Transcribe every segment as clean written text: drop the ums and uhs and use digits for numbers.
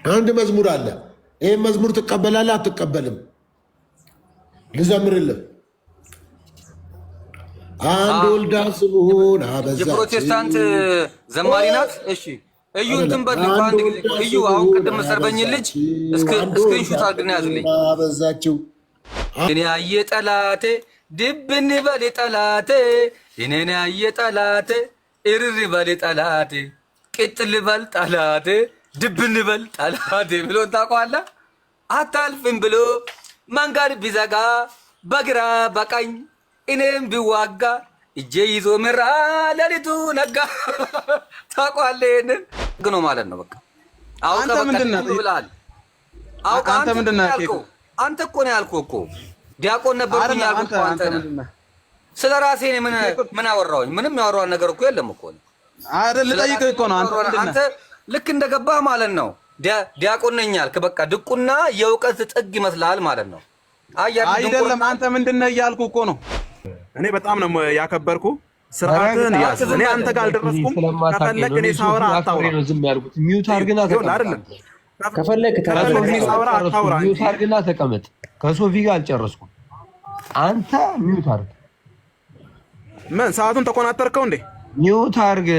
አንድ መዝሙር አለ። ይህን መዝሙር ትቀበላለህ አትቀበልም? ልዘምርልህ። አንድ ወልዳ ስምዖን አበዛች። የፕሮቴስታንት ዘማሪ ናት። እሺ እዩ እንትን በል አንድ ጊዜ እዩ። አሁን ቅድም ሰርበኝ ልጅ እስክሪንሾት አድርግና ያዝልኝ። አበዛችው እኔ ያየ ጠላቴ ድብን በል ጠላቴ እኔን ያየ ጠላቴ እርር በል ጠላቴ ቅጥል በል ጠላቴ ድብን በል ጠላቴ ብሎ ታውቀዋለህ? አታልፍም ብሎ መንገድ ቢዘጋ በግራ በቀኝ እኔም ቢዋጋ እጄ ይዞ ምራ ሌሊቱ ነጋ። ታውቀዋለህ? ይሄንን ግኖ ማለት ነው። በቃ አንተ ምንድነው ብለሃል? አንተ ምንድነው ያልከው? አንተ እኮ ነው ያልኩህ እኮ ዲያቆን ነበርኩኝ ያልኩህ እኮ አንተ ነህ። ስለ ራሴ ምን አወራሁኝ? ምንም ያወራው ነገር እኮ የለም እኮ አይደል? ልጠይቅህ እኮ ነው። አንተ ልክ እንደገባህ ማለት ነው ዲያቆን ነኝ ያልክ። በቃ ድቁና የእውቀት ጥግ ይመስላል ማለት ነው። አይደለም አንተ ምንድነው እያልኩህ እኮ ነው። እኔ በጣም ነው ያከበርኩ። ስርዓትን ያዝ። እኔ አንተ ጋር አልደረስኩም። ከፈለክ እኔ ሳወራ አታውራ። ዝም ያልኩት ሚውት አድርግና ተቀመጥ። ከፈለክ ሚውት አድርግና ተቀመጥ። ከሶፊ ጋር አልጨረስኩም። አንተ ሚውት አድርግ። ምን ሰዓቱን ተቆናጠርከው እንዴ? ሚውት አድርግ።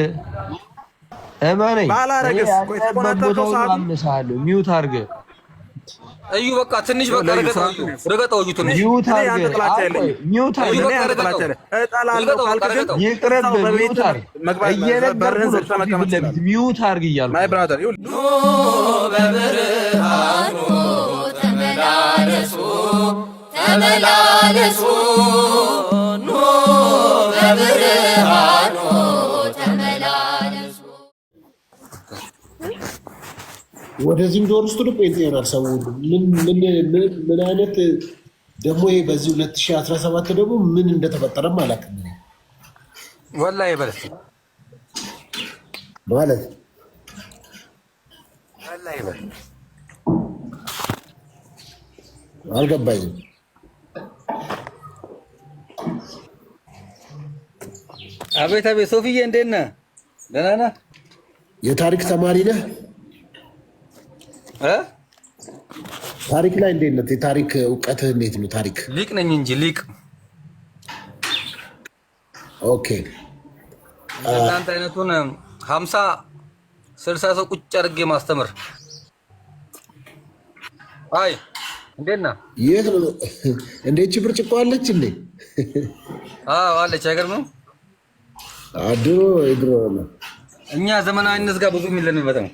እማነኝ ባላረገስ ቆይ ተቆናጠርከው ሰዓቱን ሚውት አድርግ። እዩ በቃ ትንሽ በቃ ረገጠው እዩ ትንሽ ሚውት አድርግ። ሚውት አድርግ። ይቅርብ። ሚውት አድርግ። ሚውት አድርግ እያልኩ ማይ ብራዘር ኑ በብርሃኑ ተመላለሱ ተመላለሱ ኑ በብርሃኑ ተመላለሱ። ወደዚህም ዞር ውስጥ ጴንጤ ይሆናል ሰው ሁሉ። ምን አይነት ደግሞ ይሄ በዚህ 2017 ደግሞ ምን እንደተፈጠረም አላውቅም ወላሂ በለስ ማለት ወላሂ በለስ አልገባኝም። አቤት አቤት። ሶፊዬ እንዴት ነህ? ደህና ነህ? የታሪክ ተማሪ ነህ? ታሪክ ላይ እንዴት ነህ? የታሪክ እውቀትህ እንዴት ነው? ታሪክ ሊቅ ነኝ እንጂ ሊቅ። ኦኬ። እናንተ አይነቱን 50-60 ሰው ቁጭ አድርጌ ማስተምር። አይ እንዴት ነህ? የት ነው እንዴት ብርጭቆ አለች እንዴ? አዎ አለች። አይገርምም? ድሮ ነው። እኛ ዘመናዊነት ጋር ብዙ የሚለንበት ነው።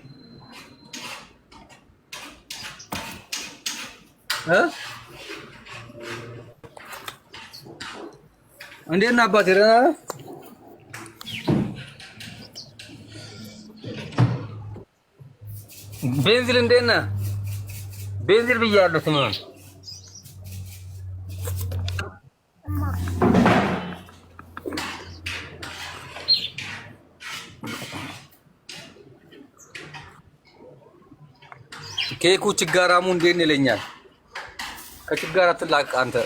እንዴት ነህ አባቴ? ደህና ነህ? ቤንዚል እንዴት ነህ? ቤንዚል ብያለሁ። ስምህ ኬኩ ችጋራሙ እንዴት ነው ይለኛል። ከችጋራ አትላቅ አንተ።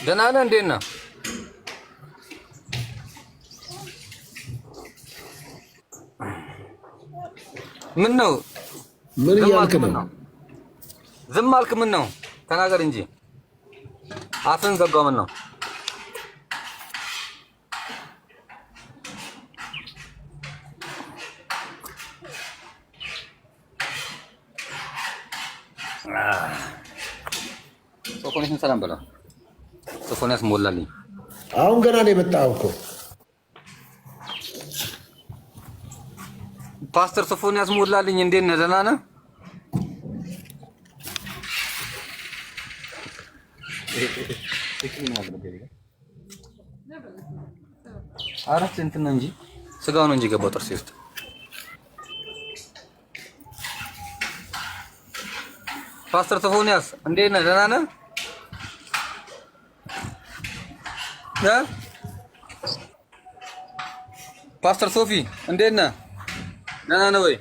ደህና ነህ? እንዴት ነህ? ምን ነው? ምን እያልክ ነው? ዝም አልክ? ምን ነው? ተናገር እንጂ አፍን ዘጋው። ምን ነው? ሶፎንያስን ሰላም በለው። ሶፎንያስ ሞላልኝ። አሁን ገና ነው የመጣው እኮ ፓስተር ሶፎንያስ ሞላልኝ። እንዴት ነህ? ደህና ነህ? አራት እንትን ነው እንጂ ስጋው ነው እንጂ ገባው ጥርሴ ውስጥ። ፓስተር ሶፎንያስ እንዴት ነህ? ደህና ነህ? ፓስተር ሶፊ እንዴት ነህ? ደህና ነህ ወይ?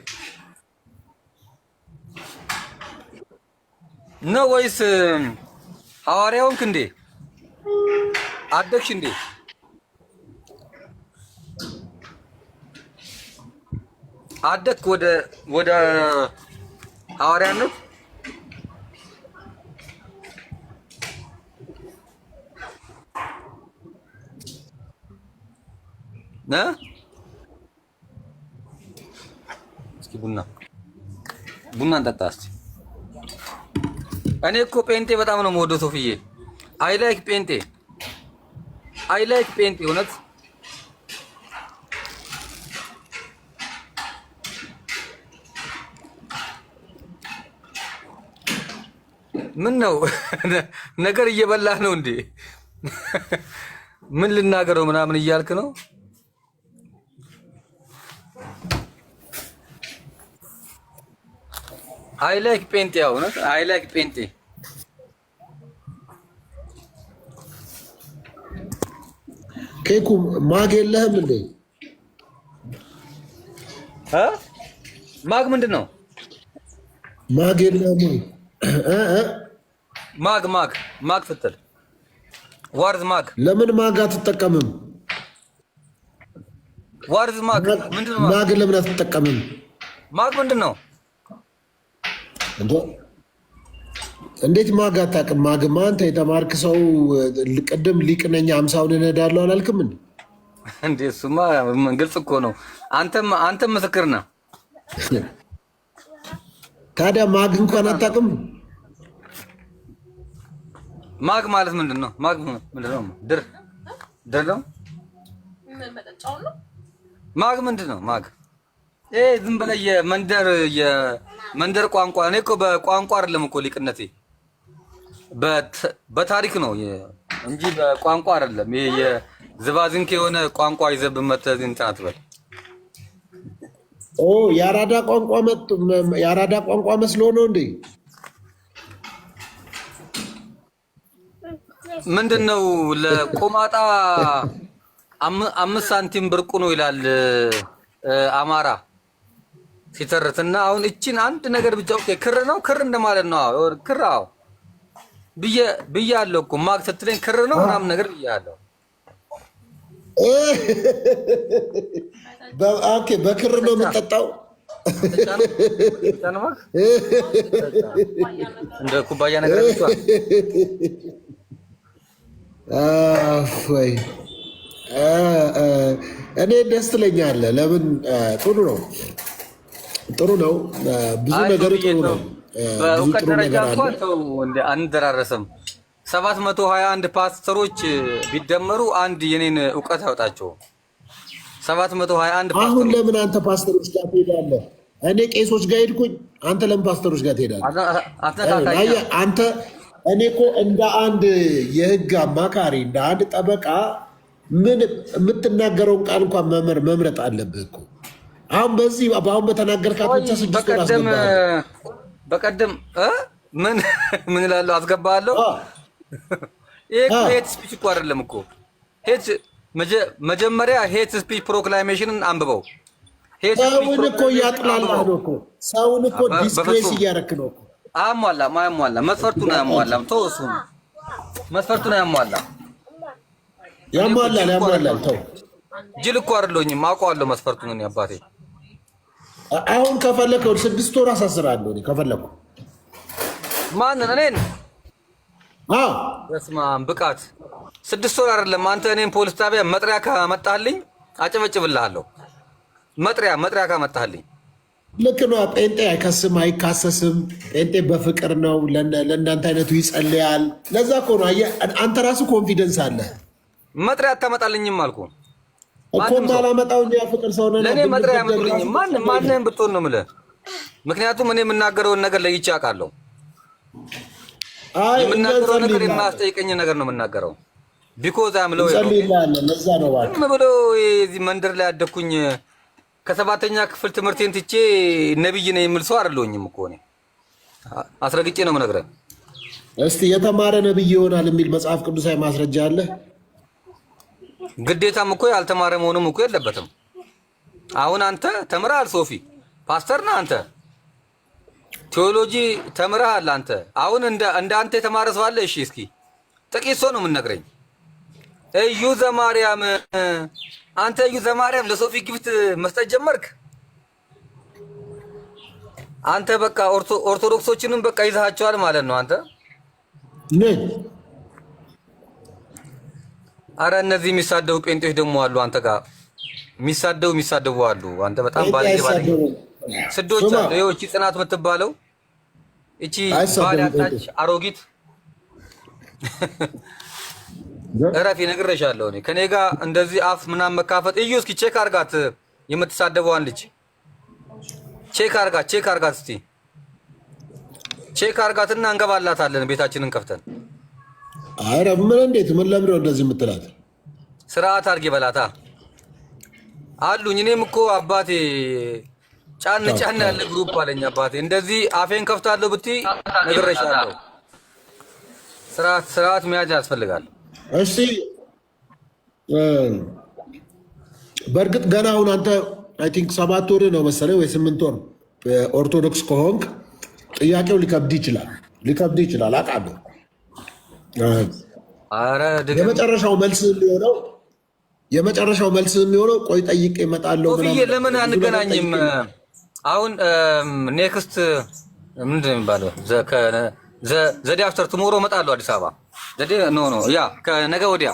ነው ወይስ ሐዋርያውንክ እንዴ? አደግሽ እንዴ? አደክ ወደ ሐዋርያነት እስኪ ቡና እንጠጣ እስኪ። እኔ እኮ ጴንጤ በጣም ነው የምወደው ሶፍዬ። አይ ላይክ ጴንጤ እውነት ምን ነው ነገር እየበላህ ነው እንዴ? ምን ልናገረው ምናምን እያልክ ነው? አይ ላይክ ጴንጤ እውነት አይ ላይክ ጴንጤ። ኬኩ ማግ የለህም እንዴ? ማግ ምንድን ነው? ማግ የለህም ወይ? ማግ ስትል ዋርዝ ማግ። ለምን ማግ አትጠቀምም? ዋርዝ ማግ ምንድን ነው? ማግ ለምን አትጠቀምም? ማግ ምንድን ነው? እንዴት ማግ አታውቅም? ማግማ አንተ የተማርክ ሰው ቅድም ሊቅ ነኝ 50ውን እነዳለሁ አላልክም እንዴ? እንዴ እሱማ ግልጽ እኮ ነው። አንተም ምስክር ነህ። ታዲያ ማግ እንኳን አታውቅም? ማግ ማለት ምንድን ነው? ማግ ምንድን ነው? ድር ነው። ማግ ምንድን ነው? ማግ ዝም ብለህ የመንደር ቋንቋ። እኔ እኮ በቋንቋ አይደለም እኮ ሊቅነቴ በታሪክ ነው እንጂ በቋንቋ አይደለም። ይሄ የዝባዝንክ የሆነ ቋንቋ ይዘብህ መተህ እንትን አትበል። የአራዳ ቋንቋ መስሎ ነው እንዴ? ምንድን ነው? ለቆማጣ 5 ሳንቲም ብርቁ ነው ይላል አማራ ሲተርትና፣ አሁን እቺን አንድ ነገር ብቻ ክር ነው። ክር እንደማለት ነው። ክር ብያለሁ እኮ ማግ ስትለኝ ክር ነው ምናምን ነገር ብያለሁ። ኦኬ በክር ነው የምጠጣው። እንደ ኩባያ ነገር ወይ እኔ ደስ ትለኛለህ። ለምን? ጥሩ ነው። ብዙ ነገር ጥሩ ነው። በእውቀት ደረጃ እንኳን ተው አንደራረስም። 721 ፓስተሮች ቢደመሩ አንድ የኔን እውቀት ያወጣቸው 721 ፓስተሮች። አሁን ለምን አንተ ፓስተሮች ጋር ትሄዳለህ? እኔ ቄሶች ጋር ሄድኩኝ። አንተ ለምን ፓስተሮች ጋር ትሄዳለህ? አንተ እኔ እኮ እንደ አንድ የህግ አማካሪ እንደ አንድ ጠበቃ ምን የምትናገረውን ቃል እንኳን መምረጥ አለብህ እኮ። አሁን በአሁን በተናገርካት ብቻ 6 ወር አስገባለሁ። በቀደም ምን እላለሁ አስገባለሁ። ይሄ ሄት ስፒች እኮ አይደለም እኮ። መጀመሪያ ሄት ስፒች ፕሮክላሜሽንን አንብበው። ሰውን እኮ እያጥላላህ ነው እኮ። ሰውን እኮ ዲስፕሌስ እያደረክ ነው እኮ። አያሟላም። መስፈርቱን አያሟላም። ተው እሱን መስፈርቱን አያሟላም። ያሟላል። ተው ጅል እኮ አይደለሁኝም። አውቀዋለሁ መስፈርቱን እኔ አባቴ። አሁን ከፈለከው 6 ወር አሳስራለሁ እኔ ከፈለኩ። ማንን? እኔን? በስመ አብ ብቃት 6 ወር አይደለም። አንተ እኔን ፖሊስ ጣቢያ መጥሪያ ካመጣህልኝ አጨበጭብልሃለሁ። መጥሪያ ካመጣህልኝ ልክ ነው። ጴንጤ አይከስም አይካሰስም። ጴንጤ በፍቅር ነው። ለእናንተ አይነቱ ይጸልያል። ለዛ እኮ ነው አንተ ራሱ ኮንፊደንስ አለ። መጥሪያ አታመጣልኝም አልኩ እኮ። ማላመጣው ያ ፍቅር ሰው ነው። ለእኔ መጥሪያ ያመጡልኝ ማንም ብትሆን ነው የምልህ። ምክንያቱም እኔ የምናገረውን ነገር ለይቼ አውቃለሁ። የምናገረው ነገር የማያስጠይቀኝ ነገር ነው የምናገረው። ቢኮዝ አምለው ለዛ ነው ብሎ የዚህ መንደር ላይ ያደግኩኝ ከ7ኛ ክፍል ትምህርቴን ትቼ ነብይ ነኝ የምል ሰው አይደለሁኝም እኮ እኔ አስረግጬ ነው የምነግርህ። እስቲ የተማረ ነብይ ይሆናል የሚል መጽሐፍ ቅዱሳዊ ማስረጃ አለ? ግዴታም እኮ ያልተማረ መሆኑም እኮ የለበትም። አሁን አንተ ተምረሃል፣ ሶፊ ፓስተር ነህ አንተ፣ ቴዎሎጂ ተምረሃል አንተ። አሁን እንደ አንተ የተማረ ሰው አለ? እሺ እስኪ ጥቂት ሰው ነው የምንነግረኝ። እዩ ዘማርያም፣ አንተ እዩ ዘማርያም ለሶፊ ጊፍት መስጠት ጀመርክ? አንተ በቃ ኦርቶዶክሶችንም በቃ ይዛቸዋል ማለት ነው አንተ። ምን? አረ እነዚህ የሚሳደቡ ጴንጤዎች ደግሞ አሉ አንተ ጋር የሚሳደቡ አሉ። አንተ በጣም ባለጌ ስዶች አሉ። ይኸው እቺ ጽናት የምትባለው እቺ ባል ያጣች አሮጊት እረፊ ነግሬሻለሁ። እኔ ከኔ ጋር እንደዚህ አፍ ምናምን መካፈት እዩ። እስኪ ቼክ አርጋት የምትሳደበዋን ልጅ ቼክ አርጋት እስቲ ቼክ አርጋትና እንገባላታለን ቤታችንን ከፍተን። አረ ምን እንዴት ምን ለምዶ እንደዚህ የምትላት? ስርዓት አድርጌ በላታ አሉኝ። እኔም እኮ አባቴ ጫን ያለ ግሩፕ አለኝ አባቴ። እንደዚህ አፌን ከፍታለሁ ብትይ ነግሬሻለሁ። ስርዓት መያዝ ያስፈልጋል። እሺ በእርግጥ ገና አሁን አንተ አይ ቲንክ 7 ወር ነው መሰለኝ ወይ 8 ወር ኦርቶዶክስ ከሆንክ ጥያቄው ሊከብድ ይችላል አውቃለሁ። አረ የመጨረሻው መልስ የሚሆነው ቆይ ጠይቄ እመጣለሁ። ለምን አንገናኝም? አሁን ኔክስት ምንድን ነው የሚባለው? ዘዴ አፍተር ቱሞሮ እመጣለሁ አዲስ አበባ። ዘዴ ያ ከነገ ወዲያ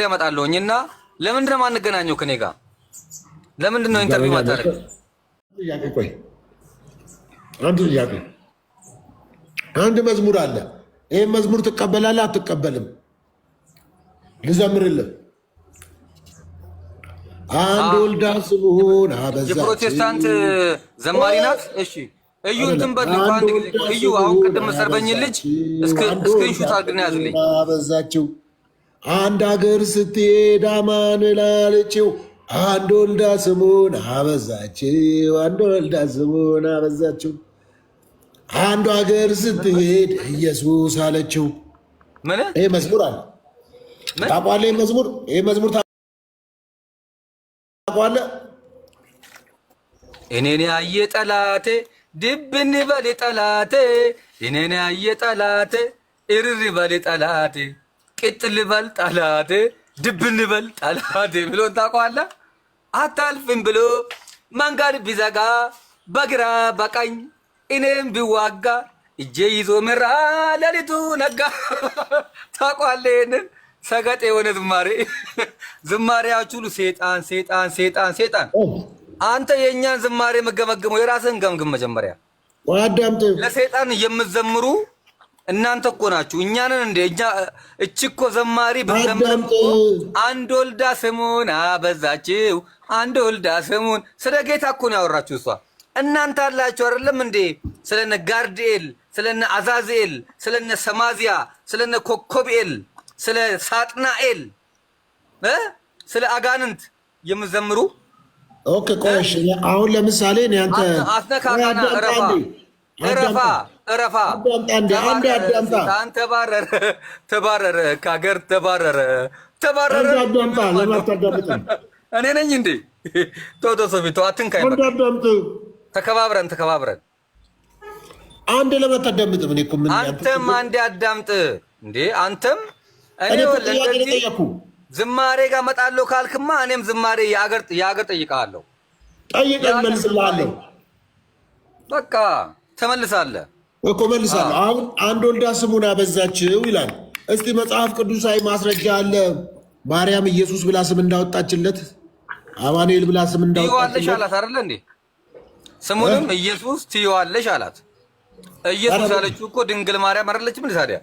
እመጣለሁኝ እና ለምንድን ነው የማንገናኘው ከኔ ጋር? ለምንድን ነው ኢንተርቪው ማታረግ? ቆይ አንድ መዝሙር አለ። ይሄን መዝሙር ትቀበላለህ አትቀበልም? ልዘምርልህ። አንድ ወልዳ ስሙን አበዛች። የፕሮቴስታንት ዘማሪ ናት። እሺ እዩ እንትን በል አንድ ጊዜ እዩ። አሁን ቅድም ሰርበኝ ልጅ ስክሪንሾት አድርገን ያዝልኝ። አበዛችው አንድ ሀገር ስትሄድ አማን ላለችው አንድ ወልዳ ስሙን አበዛችው። አንዱ ሀገር ስትሄድ ኢየሱስ አለችው። ምን? ይሄ መዝሙር አለ ታውቀዋለህ? ይሄ መዝሙር ታውቀዋለህ? እኔን ያየ ጠላቴ ድብን በል ጠላቴ፣ እኔን ያየ ጠላቴ እርር በል ጠላቴ፣ ቅጥል በል ጠላቴ፣ ድብን በል ጠላቴ ብሎ ታውቀዋለህ? አታልፍም ብሎ መንገድ ቢዘጋ በግራ በቀኝ እኔም ቢዋጋ እጄ ይዞ ምራ ሌሊቱ ነጋ። ታውቀዋለህ? ይሄንን ሰገጤ የሆነ ዝማሬያችሁ ሁሉ ሴጣን። አንተ የእኛን ዝማሬ መገመግመው የራስህን ገምግም መጀመሪያ። ለሴጣን የምትዘምሩ እናንተ እኮ ናችሁ። እኛንን እንደ እቺ እኮ ዘማሪ ብትዘምርም አንድ ወልዳ ስሙን አበዛችው፣ አንድ ወልዳ ስሙን ስለ ጌታ እኮ ነው ያወራችሁ እሷ። እናንተ አላችሁ አይደለም እንዴ? ስለነ ጋርዲኤል፣ ስለነ አዛዚኤል፣ ስለነ ሰማዚያ፣ ስለነ ኮኮብኤል፣ ስለ ሳጥናኤል ስለ አጋንንት የምዘምሩ። ኦኬ ቆሽ አሁን ለምሳሌ እኔ አንተ አስነካካና እረፋ ተባረረ ከሀገር ተባረረ። እኔ ነኝ እንዴ? ቶዶሶፊቶ አትንካኝ። ተከባብረን አንድ ለማታዳምጥ ምን እኮ ምን አንተም አንዴ አዳምጥ እንዴ አንተም እኔ ወለንደዚህ ዝማሬ ጋር መጣለሁ ካልክማ እኔም ዝማሬ የአገር ጠይቃለሁ። ጠይቀን መልስልሃለሁ። በቃ ተመልሳለህ እኮ መልሳለሁ። አሁን አንድ ወልዳ ስሙን አበዛችው ይላል። እስቲ መጽሐፍ ቅዱሳዊ ማስረጃ አለ? ማርያም ኢየሱስ ብላ ስም እንዳወጣችለት፣ አማኑኤል ብላ ስም እንዳወጣችለት አላት አይደለ እንዴ? ስሙንም ኢየሱስ ትይዋለሽ አላት። ኢየሱስ ያለችው እኮ ድንግል ማርያም አይደለችም እንዴ ታዲያ?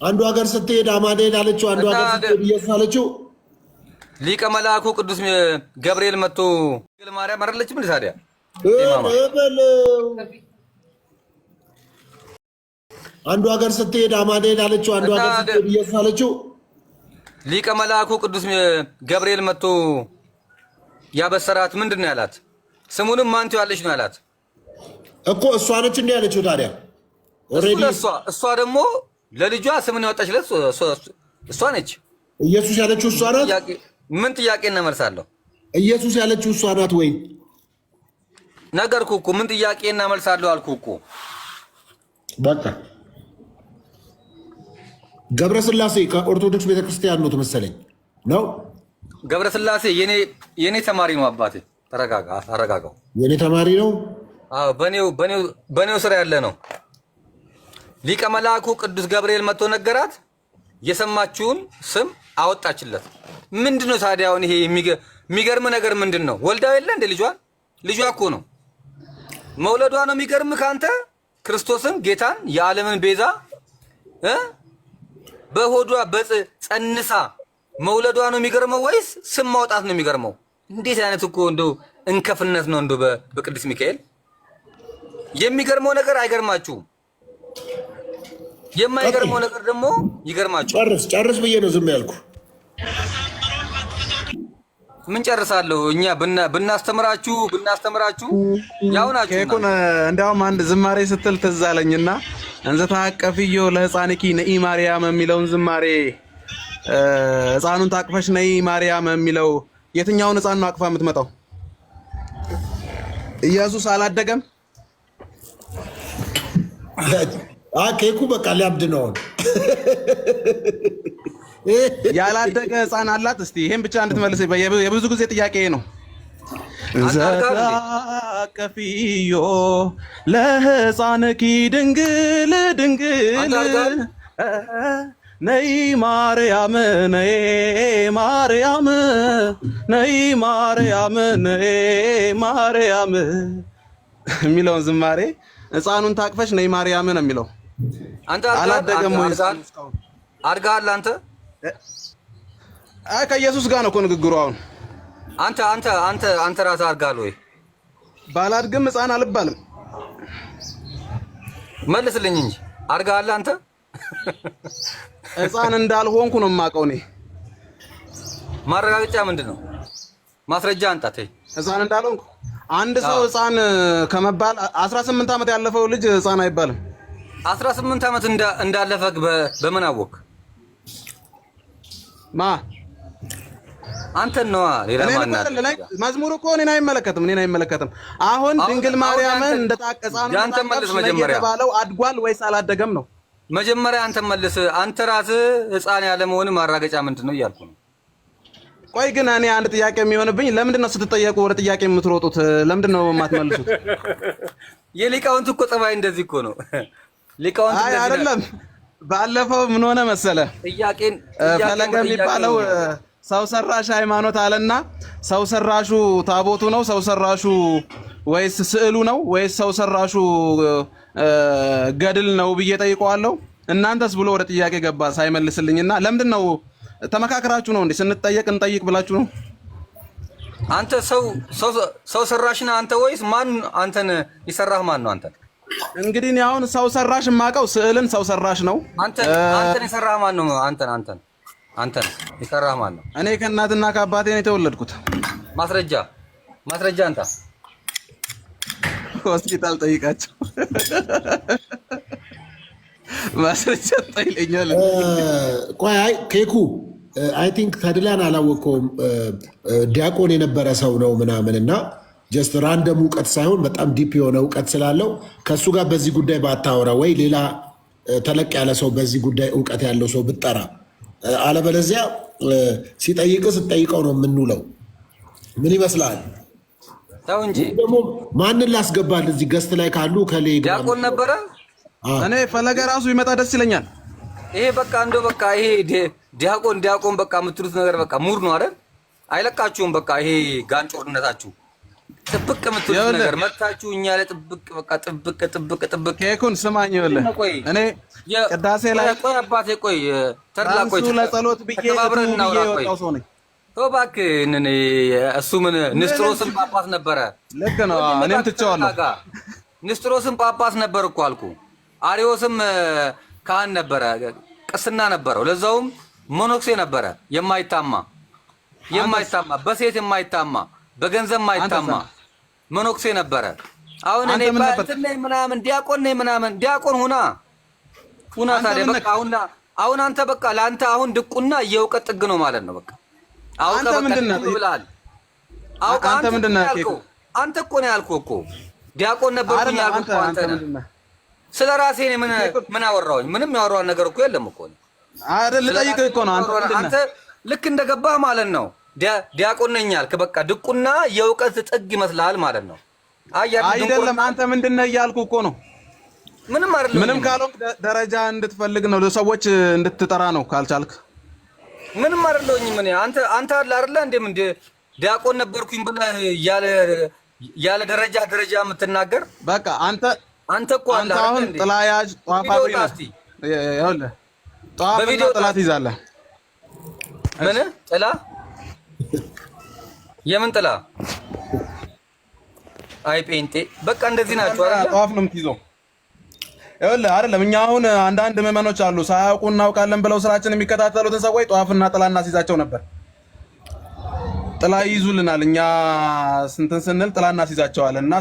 አንዱ ሀገር ስትሄድ አማኑኤል አለችው፣ አንዱ ሀገር ስትሄድ ኢየሱስ አለችው። ሊቀ መልአኩ ቅዱስ ገብርኤል መጥቶ ድንግል ማርያም አይደለችም እንዴ ታዲያ? አንዱ ሀገር ስትሄድ አማኑኤል አለችው፣ አንዱ ሀገር ስትሄድ ኢየሱስ አለችው። ሊቀ መልአኩ ቅዱስ ገብርኤል መጥቶ ያበሰራት ምንድን ነው ያላት? ስሙንም ማን ትይዋለሽ ነው ያላት እኮ። እሷ ነች እንዴ ያለችው ታዲያ? እሷ ደግሞ ለልጇ ስምን ያወጣችለት እሷ ነች። ኢየሱስ ያለችው እሷ ናት። ምን ጥያቄ እናመልሳለሁ? ኢየሱስ ያለችው እሷ ናት ወይ? ነገርኩህ እኮ ምን ጥያቄ እናመልሳለሁ አልኩህ እኮ። በቃ ገብረ ስላሴ ከኦርቶዶክስ ቤተክርስቲያን ነው መሰለኝ ነው ገብረስላሴ የኔ ተማሪ ነው አባቴ። ተረጋጋ፣ አረጋጋው። የኔ ተማሪ ነው። አዎ በኔው ስራ ያለ ነው። ሊቀ መላኩ ቅዱስ ገብርኤል መጥቶ ነገራት። የሰማችውን ስም አወጣችለት። ምንድነው ታዲያ አሁን ይሄ የሚገርም ነገር ምንድነው? ወልዳው የለ እንደ ልጇ እኮ ነው። መውለዷ ነው የሚገርም ካንተ ክርስቶስን ጌታን የዓለምን ቤዛ በሆዷ ጸንሳ መውለዷ ነው የሚገርመው ወይስ ስም ማውጣት ነው የሚገርመው? እንዴት አይነት እኮ እንደው እንከፍነት ነው እንደው በቅዱስ ሚካኤል። የሚገርመው ነገር አይገርማችሁም? የማይገርመው ነገር ደግሞ ይገርማችሁ። ጨርስ ብዬ ነው ዝም ያልኩ። ምን ጨርሳለሁ? እኛ ብናስተምራችሁ ያው ናችሁ። ኬኩን እንዲያውም አንድ ዝማሬ ስትል ትዝ አለኝና እንዘ ታቀፍዮ ለሕፃንኪ ነኢ ማርያም የሚለውን ዝማሬ ሕፃኑን ታቅፈሽ ነኢ ማርያም የሚለው የትኛውን ሕፃን ነው አቅፋ የምትመጣው? ኢየሱስ አላደገም? ኬኩ በቃ ሊያብድ ነው። ያላደገ ሕፃን አላት? እስቲ ይሄን ብቻ እንድትመልስ የብዙ ጊዜ ጥያቄ ነው። ዘታቀፊዮ ለሕፃንኪ ድንግል ነይ ማርያም ነይ ማርያም ነይ ማርያም ነይ ማርያም የሚለውን ዝማሬ ሕፃኑን ታቅፈሽ ነይ ማርያም ነው የሚለው። አንተ አላደገም ወይ? አድጋል አንተ? ከኢየሱስ ጋር ነው እኮ ንግግሩ። አሁን አንተ ራስህ አድጋል ወይ? ባላድግም ሕፃን አልባልም። መልስልኝ እንጂ አድጋል አንተ? ሕፃን እንዳልሆንኩ ነው የማውቀው እኔ። ማረጋገጫ ምንድን ነው? ማስረጃ አንጣ። ተይ ሕፃን እንዳልሆንኩ አንድ ሰው ሕፃን ከመባል 18 ዓመት ያለፈው ልጅ ሕፃን አይባልም። 18 ዓመት እንዳለፈ በምን አወቅ? አንተን ነዋ። ሌላ ማን አለ? መዝሙሩ እኮ እኔን አይመለከትም። አሁን ድንግል ማርያምን እንደታቀጻን የተባለው አድጓል ወይስ አላደገም ነው? መጀመሪያ አንተ መልስ። አንተ ራስህ ሕፃን ያለ መሆን ማረጋገጫ ምንድን ነው እያልኩ ነው። ቆይ ግን እኔ አንድ ጥያቄ የሚሆንብኝ ለምንድን ነው ስትጠየቁ ወደ ጥያቄ የምትሮጡት? ለምንድን ነው የማትመልሱት? የሊቃውንት እኮ ጸባይ እንደዚህ እኮ ነው። ሊቃውንት አይደለም። ባለፈው ምን ሆነ መሰለ? ጥያቄን ፈለገ የሚባለው ሰው ሰራሽ ሃይማኖት አለና ሰው ሰራሹ ታቦቱ ነው፣ ሰው ሰራሹ ወይስ ስዕሉ ነው ወይስ ሰው ሰራሹ ገድል ነው ብዬ ጠይቀዋለሁ። እናንተስ ብሎ ወደ ጥያቄ ገባ ሳይመልስልኝና ለምንድን ነው ተመካከራችሁ ነው እንዴ? ስንጠየቅ እንጠይቅ ብላችሁ ነው? አንተ ሰው ሰራሽ ነህ አንተ ወይስ ማን? አንተን ይሰራህ ማን ነው? አንተ እንግዲህ እኔ አሁን ሰው ሰራሽ የማውቀው ስዕልን ሰው ሰራሽ ነው። አንተን ይሰራህ ማን ነው? አንተን ይሰራህ ማን ነው? እኔ ከእናትና ከአባቴ ነው የተወለድኩት። ማስረጃ አንተ ሆስፒታል ጠይቃቸው። ማስረጃ ጠይቀኛል። ቆይ ኬኩ አይ ቲንክ ተድላን አላወቀውም። ዲያቆን የነበረ ሰው ነው ምናምን እና ጀስት ራንደም እውቀት ሳይሆን በጣም ዲፕ የሆነ እውቀት ስላለው ከእሱ ጋር በዚህ ጉዳይ ባታወራ ወይ ሌላ ተለቅ ያለ ሰው በዚህ ጉዳይ እውቀት ያለው ሰው ብጠራ፣ አለበለዚያ ስትጠይቀው ነው የምንውለው። ምን ይመስላል? ተው እንጂ ደግሞ ማንን ላስገባል እዚህ ገስት ላይ ካሉ ከሌ ዲያቆን ነበረ። እኔ ፈለገ ራሱ ይመጣ ደስ ይለኛል። ይሄ በቃ እንደው በቃ ይሄ ዲያቆን በቃ የምትሉት ነገር በቃ ሙር ነው አይደል? አይለቃችሁም። በቃ ይሄ ጋንጮርነታችሁ ጥብቅ የምትሉት ነገር መታችሁ እኛ ላይ ጥብቅ ኬኩን ስማኝ። ይኸውልህ እኔ ቅዳሴ ላይ ቆይ አባቴ ቆይ ተርላ ቆይ ለጸሎት ብዬ የወጣው ሰው ነኝ። ተው እባክህ። እሱ ምን ንስጥሮስም ጳጳስ ነበረ። ልክ ነው። እኔም ትቼዋለሁ። ንስጥሮስም ጳጳስ ነበር እኮ አልኩ። አሪዮስም ካህን ነበረ፣ ቅስና ነበረው። ለዛውም ሞኖክሴ ነበረ። የማይታማ በሴት የማይታማ በገንዘብ የማይታማ ሞኖክሴ ነበረ። አሁን እኔ ምናምን ዲያቆን ሁና ታዲያ በቃ አሁን አንተ በቃ ለአንተ አሁን ድቁና የእውቀት ጥግ ነው ማለት ነው። በቃ አንተ ምንድነው ብለሃል? አንተ ምንድነው ያልከው? አንተ እኮ ነው ያልኩህ እኮ ዲያቆን ነበርኩኝ ያልኩህ አንተ ነህ። ስለ ራሴ ምን አወራሁኝ? ምንም ያወራው ነገር እኮ የለም እኮ አይደል? ልጠይቅህ እኮ ነው። አንተ ልክ እንደገባህ ማለት ነው ዲያቆን ነኝ አልክ። በቃ ድቁና የእውቀት ጥግ ይመስላል ማለት ነው። አይደለም አንተ ምንድነው እያልኩ እኮ ነው። ምንም አይደለም። ምንም ካልሆንክ ደረጃ እንድትፈልግ ነው ለሰዎች እንድትጠራ ነው። ካልቻልክ ምንም አይደለሁኝ። ምን አንተ አለ አይደለ እንዴ ምን ዲያቆን ነበርኩኝ ብለህ ያለ ደረጃ የምትናገር በቃ አንተ እኮ አለ አንተ አሁን ጥላያጅ ጧፋብሪ ነው። ይኸውልህ ጧፍና ጥላ ትይዛለህ። ምን ጥላ? የምን ጥላ? አይ ጴንጤ በቃ እንደዚህ ናቸው አይደል? ጧፍ ነው የምትይዘው። ይኸውልህ አይደለም እኛ አሁን አንዳንድ ምዕመኖች አሉ ሳያውቁ እናውቃለን ብለው ስራችን የሚከታተሉትን ሰዎች ጧፍና ጥላ እናስይዛቸው ነበር። ጥላ ይይዙልናል። እኛ ስንትን ስንል ጥላ እናስይዛቸዋለን። እና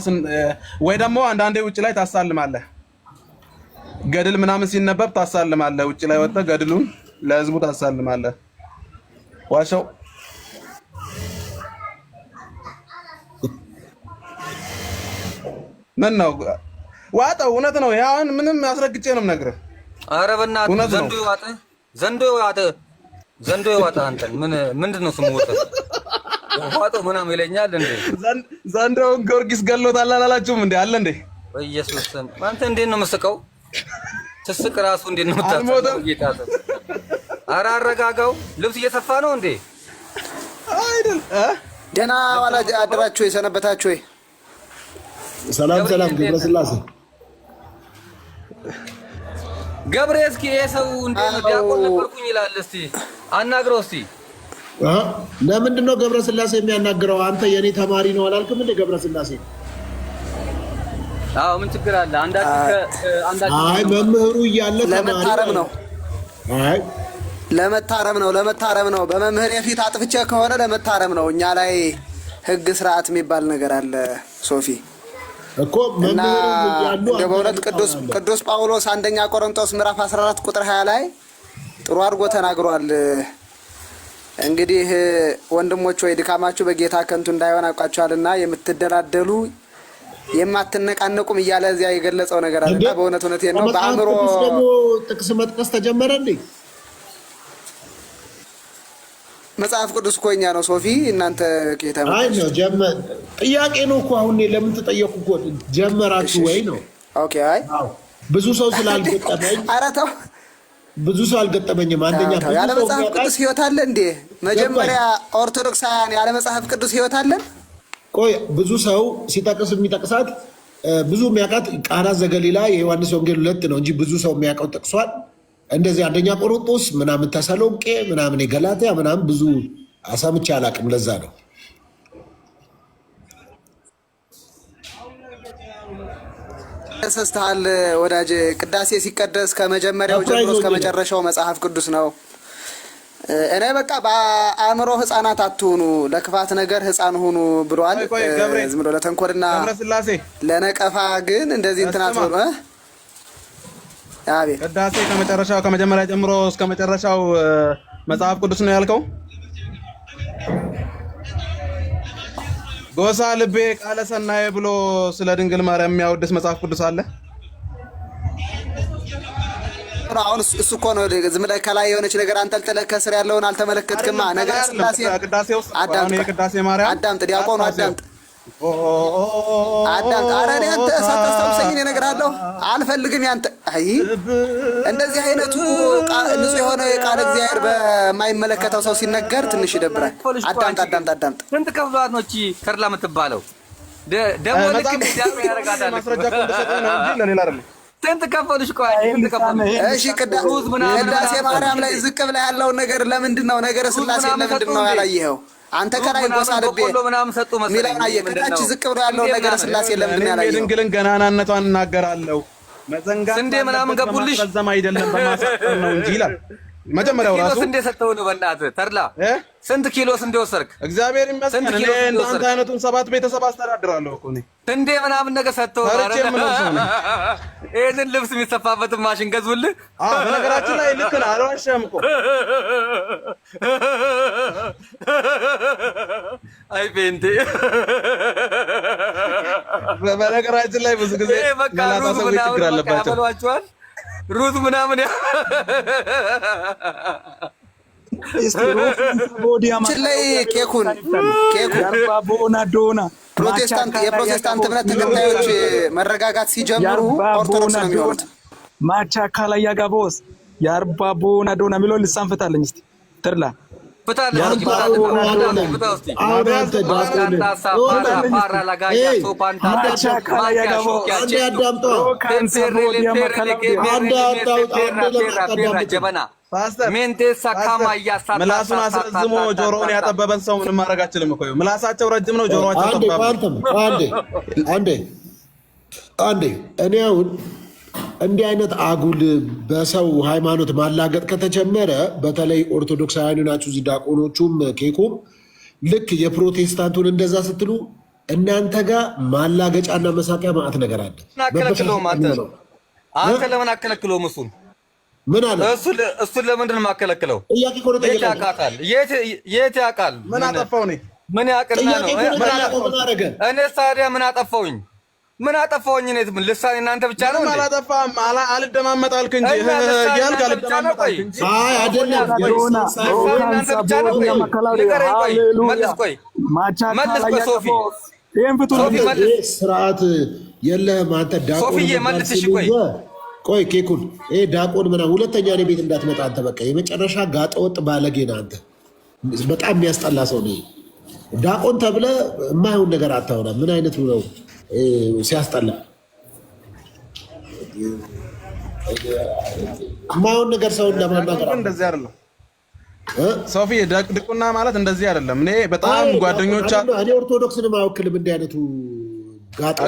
ወይ ደግሞ አንዳንዴ ውጭ ላይ ታሳልማለህ። ገድል ምናምን ሲነበብ ታሳልማለህ። ውጭ ላይ ወጥተህ ገድሉን ለህዝቡ ታሳልማለህ። ዋሻው ምን ነው ዋጣው? እውነት ነው። ያን ምንም አስረግጬ ነው የምነግርህ። ኧረ በእናትህ ዘንዶ ይዋጣ አንተን ምንድን ነው ስሙ? ዋጣው ምናምን ይለኛል እንዴ? ዘንዶውን ጊዮርጊስ ገሎታል አላላችሁም እንዴ? አለ እንዴ? በኢየሱስ ስም አንተ እንዴት ነው የምትስቀው? ትስቅ ራሱ እንዴት ነው የምታስቀው? ጌታ ኧረ አረጋጋው። ልብስ እየሰፋ ነው እንዴ? አይደል? ደህና ዋላ አደራችሁ የሰነበታችሁ ወይ? ሰላም ገብረስላሴ ገብሬ እስኪ የሰው እንዴት ነው ዲያቆን ነበርኩኝ ይላል። እስቲ አናግረው እስቲ። ለምንድን ነው ገብረስላሴ የሚያናግረው? አንተ የኔ ተማሪ ነው አላልክም እንዴ ገብረስላሴ? አዎ ምን ችግር አለ? አንዳች አይ መምህሩ እያለ ለመታረም ነው። አይ ለመታረም ነው። በመምህር የፊት አጥፍቼ ከሆነ ለመታረም ነው። እኛ ላይ ህግ ስርዓት የሚባል ነገር አለ ሶፊ እኮ መምህሩ ያሉ በእውነት ቅዱስ ጳውሎስ አንደኛ ቆሮንቶስ ምዕራፍ 14 ቁጥር 20 ላይ ጥሩ አድርጎ ተናግሯል። እንግዲህ ወንድሞች ወይ ድካማችሁ በጌታ ከንቱ እንዳይሆን አውቃችኋልና የምትደላደሉ የማትነቃነቁም እያለ እዚያ የገለጸው ነገር አለና በእውነት ነው። በአእምሮ ደግሞ ጥቅስ መጥቀስ ተጀመረ እንዴ? መጽሐፍ ቅዱስ እኮ እኛ ነው ሶፊ እናንተ ጌታ ነው። አይ ነው ጀመር ጥያቄ ነው እኮ አሁን ለምን ተጠየቁ እኮ ጀመራችሁ ወይ ነው? ኦኬ አይ ብዙ ሰው ስላልገጠመኝ ኧረ ተው ብዙ ሰው አልገጠመኝም። አንደኛ ያለ መጽሐፍ ቅዱስ ህይወት አለ እንዴ? መጀመሪያ ኦርቶዶክሳውያን ያለ መጽሐፍ ቅዱስ ህይወት አለን? ቆይ ብዙ ሰው ሲጠቅስ የሚጠቅሳት ብዙ የሚያውቃት ቃና ዘገሊላ የዮሐንስ ወንጌል 2 ነው እንጂ ብዙ ሰው የሚያውቀው ጠቅሷል። እንደዚህ አንደኛ ቆሮንቶስ ምናምን ተሰሎንቄ ምናምን የገላትያ ምናምን ብዙ አሳምቼ አላውቅም። ለዛ ነው ተሰስተሃል ወዳጅ። ቅዳሴ ሲቀደስ ከመጀመሪያው ጀምሮ እስከ መጨረሻው መጽሐፍ ቅዱስ ነው። እኔ በቃ በአእምሮ ህፃናት አትሁኑ፣ ለክፋት ነገር ህፃን ሁኑ ብሏል። ዝም ብሎ ለተንኮልና ለነቀፋ ግን እንደዚህ እንትን አትሆኑ። አቤት ቅዳሴ ከመጀመሪያ ጀምሮ እስከ መጨረሻው መጽሐፍ ቅዱስ ነው ያልከው? ጎሳ ልቤ ቃለ ሰናየ ብሎ ስለ ድንግል ማርያም የሚያወድስ መጽሐፍ ቅዱስ አለ? አሁን እሱ እኮ ነው ዝም ብለህ ከላይ የሆነች ነገር አንጠልጥለህ ከስር ያለውን አልተመለከትክማ። ነገር ስላሴ አዳምጥ፣ ዲያቆኑ አዳምጥ። ኧረ እኔ አንተ ሳታስታውሰኝ እኔ እነግርሃለሁ አልፈልግም። ያንተ አይ እንደዚህ አይነቱ ንጹህ የሆነ ቃል እግዚአብሔር በማይመለከተው ሰው ሲነገር ትንሽ ይደብራል። አዳምጥ። ስንት ከፍሏት ነው እቺ ተድላ የምትባለው? ደግሞ ልክ ዲያቆ ያረጋታል። ማስረጃ እኮ እንደሰጠህ ነው እንጂ ለሌላ አይደለም። ስንት ከፈልሽ? ቆይ ስንት ከፈልሽ? እሺ ቅዳሴ ማርያም ላይ ዝቅ ብለህ ያለውን ነገር ለምንድን ነው ነገረ ስላሴ ለምንድን ነው ያላየኸው? አንተ ከላይ ጎሳ ልቤ ሚላን አየህ። ከታች ዝቅ ብሎ ያለውን ነገረ ስላሴ ለምንድን ነው ያላየኸው? ድንግልን ገናናነቷን እናገራለሁ። መዘንጋት ስንዴ ምናምን ገቡልሽ ፈዘም አይደለም በማሳጠር ነው እንጂ ይላል። መጀመሪያው ራሱ ስንዴ ሰጠው ነው። በእናትህ ተድላ ስንት ኪሎ ስንዴ ወሰድክ? እግዚአብሔር ይመስገን እኔ እንዳንተ አይነቱን 7 ቤተሰብ አስተዳድራለሁ እኮ እኔ። ስንዴ ምናምን ነገር ሰጠው ነው አይደል? ይሄንን ልብስ የሚሰፋበትን ማሽን ገዝውልህ? አዎ በነገራችን ላይ ልክ ነህ፣ አልዋሸህም እኮ። አይ ፔንቴ በነገራችን ላይ ብዙ ጊዜ መላጣ ሰዎች ችግር አለባቸው። ሩዝ ምናምን ላይ ኬኩን የፕሮቴስታንት እምነት ተከታዮች መረጋጋት ሲጀምሩ ኦርቶዶክስ ነው የሚሆኑት። ማቻካላ ያጋቦስ ያርባቦና ዶና ሚሎ ልሳን ፍታለኝ እስቲ ተርላ ምላሱን አስረዝሞ ጆሮውን ያጠበበን ሰው ምንም ማድረግ አችልም እኮ። ምላሳቸው ረጅም ነው፣ ጆሮአቸው ጠባብ ነው። አንዴ እኔ አሁን እንዲህ አይነት አጉል በሰው ሃይማኖት ማላገጥ ከተጀመረ በተለይ ኦርቶዶክሳውያኑ ናችሁ እዚህ ዲያቆኖቹም ኬኩም ልክ የፕሮቴስታንቱን እንደዛ ስትሉ እናንተ ጋር ማላገጫና መሳቂያ ማዕት ነገር አለ። አንተ ለምን አከለክለውም? እሱን ምን አለ? እሱን ለምንድን ነው የማከለክለው? የት ያውቃል? ምን አጠፋው? ምን ያውቅና ነው? እኔ ታዲያ ምን አጠፋውኝ? ምን አጠፋውኝ? ነው ልሳኔ እናንተ ብቻ ነው እንዴ? አላጠፋም። አልደማመጥ አልክ እንጂ ያልክ አልደማመጥ አልክ እንጂ። አይ አይደለም፣ እናንተ ብቻ ነው። ቆይ መልስ፣ ቆይ ሶፊ ስርዓት የለህም አንተ ዲያቆን። ሶፊዬ መልስ። እሺ ቆይ ኬኩን ዲያቆን ምናምን ሁለተኛ እኔ ቤት እንዳትመጣ አንተ። በቃ የመጨረሻ ጋጠወጥ ባለጌ ነህ አንተ። በጣም የሚያስጠላ ሰው ነው። ዲያቆን ተብለህ የማይሆን ነገር አታውራ። ምን አይነቱ ነው? ሲያስጠላ የማይሆን ነገር ሰውን ለማናገር እንደዚህ አይደለም። ሶፊ ድቁና ማለት እንደዚህ አይደለም። እኔ በጣም ጓደኞች እኔ ኦርቶዶክስንም አይወክልም እንዲህ አይነቱ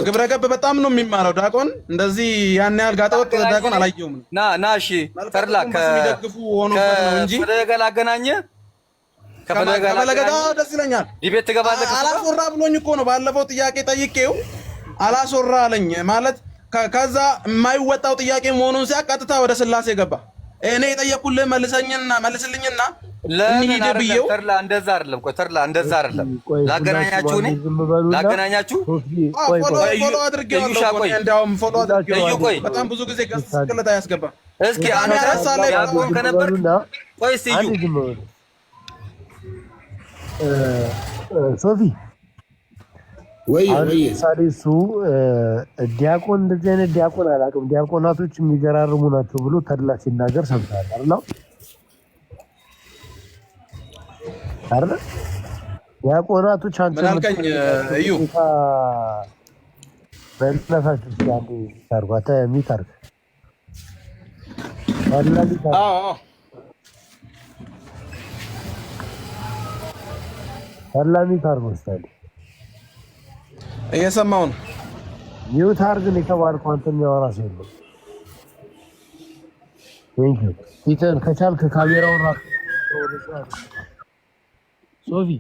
ግብረ ገብ በጣም ነው የሚማረው ዲያቆን። እንደዚህ ያን ያህል ጋጠወጥ ዲያቆን አላየሁም። ና እሺ ተርላ ከሚደግፉ ሆኖበት ነው እንጂ ከፈለገ አገናኘ ከፈለገ ደስ ይለኛል። ዲቤት ትገባለህ። አላስወራ ብሎኝ እኮ ነው ባለፈው ጥያቄ ጠይቄው አላስወራ አለኝ። ማለት ከዛ የማይወጣው ጥያቄ መሆኑን ሲያቀጥታ ወደ ስላሴ ገባ። እኔ የጠየቁልህ መልስልኝና ለምን ብዬው ተርላ እንደዛ አይደለም። ቆይ ተርላ እንደዛ አይደለም። ላገናኛችሁ ፎሎ አድርጌዋለሁ። እንደውም ፎሎ አድርጌዋለሁ። በጣም ብዙ ጊዜ ገስክለታ ያስገባ። እስኪ አንተ ሳለ ከነበርክ ቆይ ሲዩ ሶፊ ወይ ሳሪሱ ዲያቆን እንደዚህ አይነት ዲያቆን አላውቅም። ዲያቆናቶች የሚገራርሙ ናቸው ብሎ ተድላ ሲናገር ሰምተሃል አይደል? ዲያቆናቶች አንተ ምን አልከኝ? እዩ በእናታችሁ ሲያንዱ ታርጓታ ሚታርግ ሰላሚ ታርጎ ስታይል እየሰማው ነው። ኒውታርግ የተባልከው አንተ የሚያወራ ሰው የለም። ቴንክ ዩ ፒተር ከቻልክ ካሜራውን ራቅ ሶፊ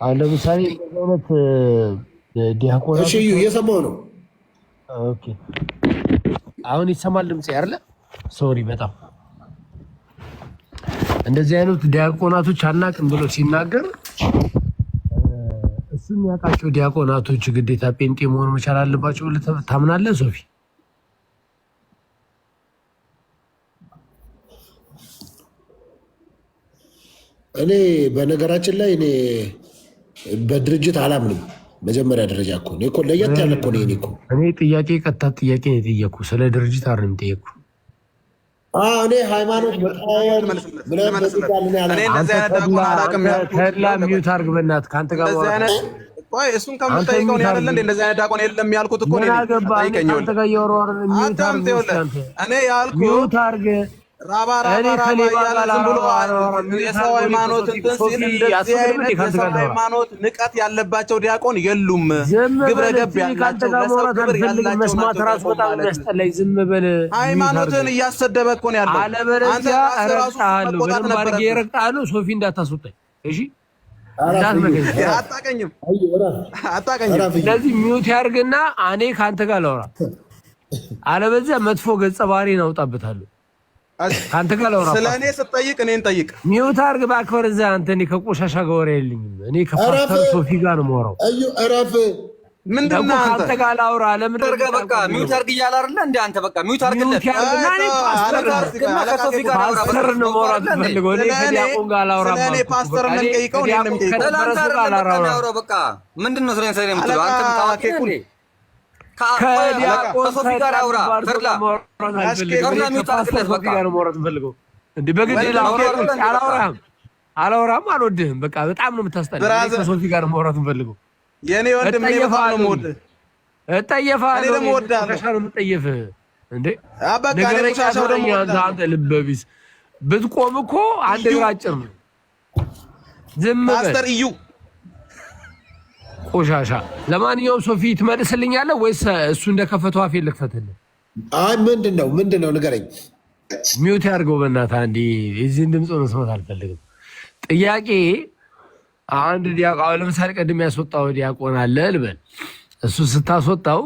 አሁን ለምሳሌ በእውነት ዲያቆን እሺ እየሰማው ነው። ኦኬ አሁን ይሰማል ድምጽ አይደለ? ሶሪ በጣም እንደዚህ አይነት ዲያቆናቶች አናቅም ብሎ ሲናገር እሱም ያውቃቸው ዲያቆናቶች ግዴታ ጴንጤ መሆን መቻል አለባቸው ብለህ ታምናለህ ሶፊ? እኔ በነገራችን ላይ እኔ በድርጅት አላምንም። መጀመሪያ ደረጃ እኮ እኔ እኮ ለየት ያለ እኮ ነው። እኔ ጥያቄ ቀጥታ ጥያቄ ነው የጠየኩ፣ ስለ ድርጅት አይደለም የጠየኩ። እኔ ሃይማኖት ተድላ ሚዩት አድርግ በእናትህ ከአንተ ጋር ቆይ እሱን ከምጠይቀው ነው ያለ እንደ እንደዚህ አይነት ዲያቆን የለም ያልኩት እኮ ነው። አንተ ጋር እያወራሁ ሚዩት አድርግ ሚዩት አድርግ ራባ ዝም ብሎ የሰው ሃይማኖት እንትን ሲል እንደዚህ አይነት የሰው ሃይማኖት ንቀት ያለባቸው ዲያቆን የሉም። ግብረ ገብ ያላቸው ለሰው ግብር ያላቸው መስማት ራሱ በጣም ያስጠላኝ። ዝም በል ሃይማኖትን እያሰደበ እኮ ነው ያለው። አለበለዚያ እረግጥሃለሁ፣ በደንብ አድርጌ እረግጥሃለሁ። ሶፊ እንዳታስወጣኝ እሺ? አታቀኝም። ስለዚህ ሚዩት ያርግና እኔ ከአንተ ጋር ላውራ፣ አለበለዚያ መጥፎ ገጸ ባህሪ አውጣበታለሁ። አንተ ጋር ላውራ። ስለኔ ስትጠይቅ እኔን ጠይቅ። ሚዩት አድርግ በአክብር። እዛ አንተ እኔ ከቆሻሻ ጋር ወሬ የለኝም። እኔ ከፓስተር ሶፊ ጋር ነው የማወራው። እዩ እረፍ። ምንድነው አንተ ጋር ላውራ ለምን ተርጋ በቃ ሚውት አድርግ እያለ አይደለ እንዴ አንተ በቃ ሚውት አድርግለት ፓስተር ነው ማውራት ፈልገው እኔ ከዲያቆን ጋር ላውራ ስለኔ ፓስተር ምን ጠይቀው እኔ ነው የምጠይቀው በቃ ምንድነው ስለኔ ሰሪ የምትለው አንተ ታዋቂ እንዴ ከዲያቆን ሶፊ ጋር አውራ ፈርላ ሚውት አድርግለት በቃ ነው ማውራት ፈልገው እንዴ በግድ አላውራም አልወድህም በቃ በጣም ነው የምታስጠላኝ ከሶፊ ጋር ማውራት ፈልገው የኔ ወንድም እኔ በጣም ነው ሞድ እጠየፋለሁ እኔ ደግሞ ወዳለሁ ተሻለ የምጠየፍ እንዴ አበቃ ለቆሻሻው ደግሞ አንተ ልበቢስ ብትቆም እኮ አንድ እግር አጭር ነው ዝም በል ፓስተር እዩ ቆሻሻ ለማንኛውም ሶፊ ትመልስልኛለህ ወይስ እሱ እንደከፈተው አፌ ልክፈትልህ አይ ምንድነው ንገረኝ ሚውት ያድርገው በእናትህ አንዴ የዚህን ድምፅ መስማት አልፈልግም ጥያቄ አንድ ዲያቆን ለምሳሌ ቀድም ያስወጣው ዲያቆን አለ ልበል እሱ ስታስወጣው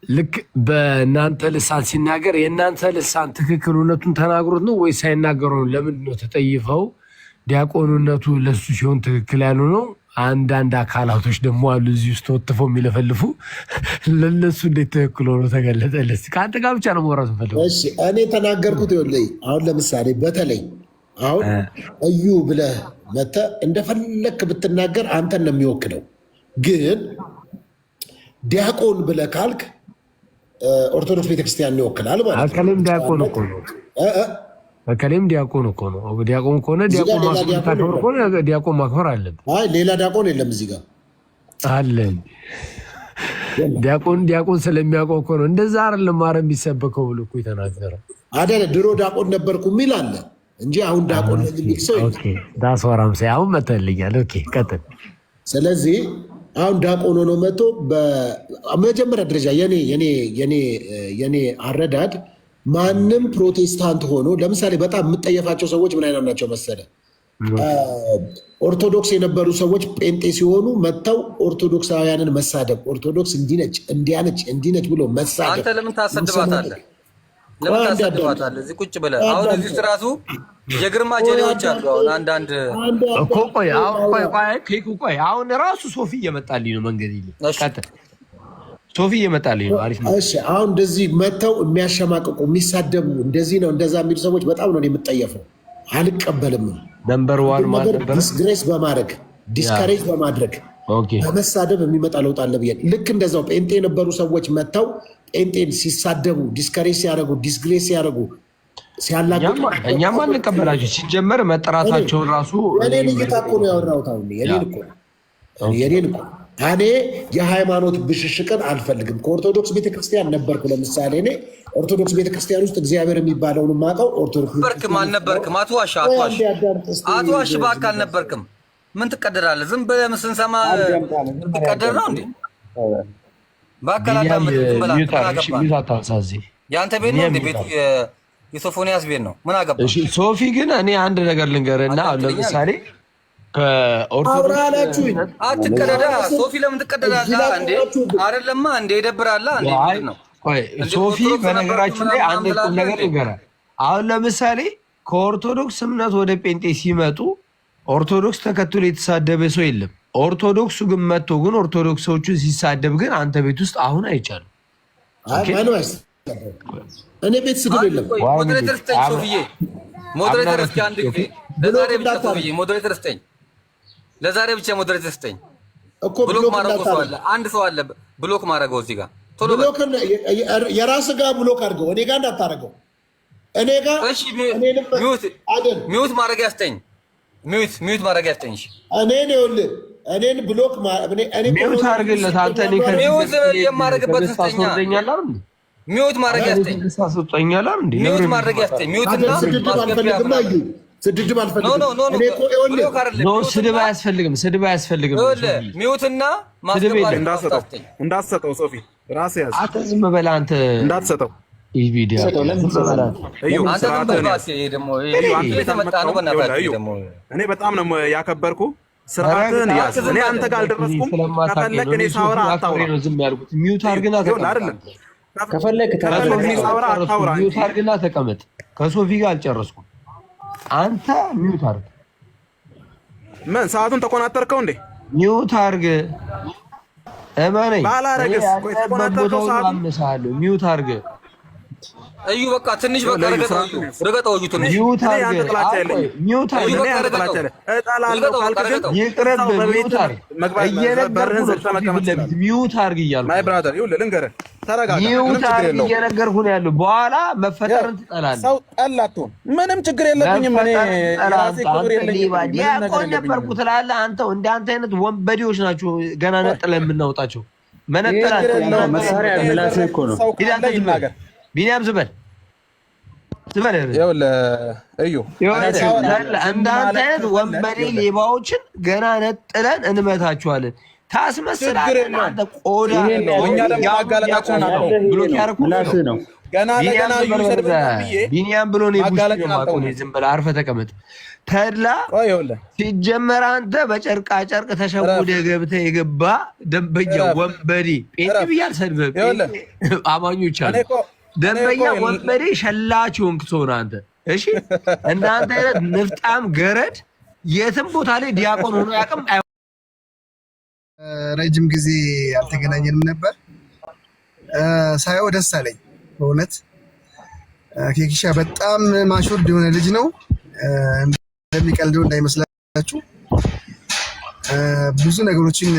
ልክ በእናንተ ልሳን ሲናገር የእናንተ ልሳን ትክክልነቱን ተናግሮት ነው ወይስ ሳይናገረው ለምንድን ነው ተጠይፈው ዲያቆንነቱ ለሱ ሲሆን ትክክል ያሉ ነው አንዳንድ አካላቶች ደግሞ አሉ እዚህ ውስጥ ተወጥፈው የሚለፈልፉ ለነሱ እንዴት ትክክል ሆኖ ተገለጠልስ ከአንተ ጋር ብቻ ነው መውራት ፈልገው እሺ እኔ ተናገርኩት ይኸውልህ አሁን ለምሳሌ በተለይ አሁን እዩ ብለህ መተህ እንደፈለክ ብትናገር አንተን ነው የሚወክለው። ግን ዲያቆን ብለህ ካልክ ኦርቶዶክስ ቤተክርስቲያን ይወክላል ማለት ነው። አከለም ዲያቆን እኮ ነው። አከለም ዲያቆን እኮ ነው። ዲያቆን ከሆነ ዲያቆን ማክበር ከሆነ ዲያቆን ማክበር አለበት። አይ ሌላ ዲያቆን የለም እዚህ ጋር አለ። ዲያቆን ስለሚያውቀው እኮ ነው እንደዛ አይደለም ማረም የሚሰበከው ብሎ እኮ የተናገረው አይደለ። ድሮ ዲያቆን ነበርኩ የሚል አለ እንጂ አሁን ዲያቆን ለሚል ሰው ኦኬ ዳስወራም ሳይ አሁን መተልኛል። ኦኬ ቀጥል። ስለዚህ አሁን ዲያቆን ሆኖ መጥቶ በመጀመሪያ ደረጃ የኔ አረዳድ ማንም ፕሮቴስታንት ሆኖ ለምሳሌ በጣም የምጠየፋቸው ሰዎች ምን አይነት ናቸው መሰለ? ኦርቶዶክስ የነበሩ ሰዎች ጴንጤ ሲሆኑ መጥተው ኦርቶዶክሳውያንን መሳደብ፣ ኦርቶዶክስ እንዲነች እንዲያነች እንዲነች ብሎ መሳደብ። አንተ ለምን ታሰድባታለህ? ለምን ታሰድባታለህ? እዚህ ቁጭ ብለህ አሁን እዚህ ውስጥ ራሱ የግርማ ጀሌዎች አሉ። አሁን አንዳንድ እኮ ቆይ አሁን ራሱ ሶፊ እየመጣልኝ ነው መንገድ ይልኝ ሶፊ እየመጣልኝ ነው። አሪፍ ነው። እሺ አሁን እንደዚህ መጥተው የሚያሸማቅቁ የሚሳደቡ እንደዚህ ነው እንደዛ የሚሉ ሰዎች በጣም ነው የምጠየፈው። አልቀበልም። ነምበር 1 ማለት ዲስግሬስ በማድረግ ዲስካሬጅ በማድረግ በመሳደብ የሚመጣ ለውጥ አለ ብዬ ልክ እንደዛው ጴንጤ የነበሩ ሰዎች መጥተው ጴንጤን ሲሳደቡ ዲስካሬጅ ሲያደርጉ ዲስግሬስ ሲያደርጉ ሲያላግጡ እኛም አንቀበላቸው። ሲጀመር መጠራታቸውን ራሱ የኔን እይታ እኮ ነው ያወራሁት። አሁን የኔን እኮ እኔ የሃይማኖት ብሽሽቅን አልፈልግም። ከኦርቶዶክስ ቤተክርስቲያን ነበርኩ። ለምሳሌ እኔ ኦርቶዶክስ ቤተክርስቲያን ውስጥ እግዚአብሔር የሚባለውን የማውቀው ኦርቶዶክስ ነበርክም አልነበርክም? አትዋሽ እባክህ አልነበርክም። ምን ትቀደዳለህ? ዝም ብለህ ስንሰማ ትቀደድ ነው እንዴ? በአካል የአንተ ቤት ነው እንደ ቤቱ የሶፎንያስ ቤት ነው። ምን አገባ? ሶፊ ግን እኔ አንድ ነገር ልንገርና ለምሳሌ ከኦርቶዶክስ አትቀደዳ። ሶፊ ለምን ትቀደዳለህ እንዴ? አይደለማ እንዴ ይደብራል እንዴ ነው። ሶፊ በነገራችን ላይ አንድ ነገር ልንገርህ። አሁን ለምሳሌ ከኦርቶዶክስ እምነት ወደ ጴንጤ ሲመጡ ኦርቶዶክስ ተከትሎ የተሳደበ ሰው የለም። ኦርቶዶክሱ ግን መጥቶ ግን ኦርቶዶክሶቹን ሲሳደብ ግን አንተ ቤት ውስጥ አሁን አይቻልም። እኔ ቤት ስድብ የለም። ሞዴሬተር ስጠኝ ሶፊዬ፣ ሞዴሬተር እስኪ አንድ ጊዜ ለዛሬ ብቻ ሶፊዬ ሞዴሬተር ስጠኝ፣ ለዛሬ ብቻ ሞዴሬተር ስጠኝ። ብሎክ ማድረገው ሰው አለ፣ አንድ ሰው አለ ብሎክ ማድረገው እዚህ ጋር ቶሎ ብሎክ የራስህ ጋር ብሎክ አድርገው፣ እኔ ጋር እንዳታረገው። እኔ ጋር እሺ ሚውት ማድረግ ያስጠኝ፣ ሚውት ማድረግ ያስጠኝ። እሺ እኔን ይኸውልህ እኔን ብሎክ ሚውት አድርግለት አንተ። እኔ ሚውት የማደርግበት ስጠኛ፣ ሚውት ማድረግ ያስጠኝ፣ ሚውት ማድረግ ያስጠኝ። ሚውትና ስድድብ አልፈልግም። ስድብ አያስፈልግም፣ ስድብ አያስፈልግም። ሚውትና ማስገባት እንዳትሰጠው ሶፊ ራስህ ያዝ። አንተ ዝም በል አንተ እንዳትሰጠው። ይህ ቪዲዮ እኔ በጣም ነው ያከበርኩ። ስርዓትህን ያዝ። እኔ አንተ ጋር አልደረስኩም። ከፈለክ እኔ ሳወራ አታውራ። ሚውት አድርግና ተቀመጥ። ከሶፊ ጋር አልጨረስኩም። አንተ ሚውት አድርግ። ምን ሰዓቱን ተቆናጠርከው እንዴ? ሚውት አድርግ እመነኝ። ባላረግስ ቆይ ተቆናጠቀው አምሳለሁ። ሚውት አድርግ እዩ በቃ ትንሽ በቃ ረገጠው እዩ ትንሽ ሚውት አድርግ ሚውት አድርግ ሚውት አድርግ እያልኩ ማይ ብራዘር ይኸውልህ ልንገርህ ተረጋጋ። ሚውት አድርግ እየነገርኩህ ነው ያለው። በኋላ መፈጠርን ትጠላለህ። ሰው ጠላትሆን ምንም ችግር የለብኝም እኔ የራሴ ክብር የለኝም። ዲያቆን ነበርኩ ትላለህ አንተ። እንደ አንተ አይነት ወንበዴዎች ናቸው ገና ነጥለን የምናወጣቸው። መነጠላቸው መሳሪያ ምላስ እኮ ነው። ቢኒያም ዝበል ይኸውልህ እዩ እንዳንተ አይነት ወንበዴ ሌባዎችን ገና ነጥለን እንመታቸዋለን። ታስመስላለህ አንተ ቆዳ እኛ ደግሞ ማጋለጣችንን አውቀው ብሎክ ያደረኩት ነው። ገና ለገና እዩ ሰድብዬ ቢኒያም ብሎ ነው የማውቀው። ዝም ብለህ አርፈህ ተቀመጥ። ተድላ ሲጀመር አንተ በጨርቃ ጨርቅ ተሸውደህ ገብተህ የገባ ደንበኛ ወንበዴ ጴንጤ ብዬ አልሰድብህም። አማኞች አሉ። ደንበኛ ወንበዴ ሸላች ሆንክ ትሆን አንተ። እሺ እናንተ አይነት ንፍጣም ገረድ የትም ቦታ ላይ ዲያቆን ሆኖ ያቅም። ረጅም ጊዜ አልተገናኘንም ነበር። ሳየው ደስ አለኝ በእውነት። ኬኪሻ በጣም ማሹርድ የሆነ ልጅ ነው። እንደሚቀልደው እንዳይመስላችሁ ብዙ ነገሮችን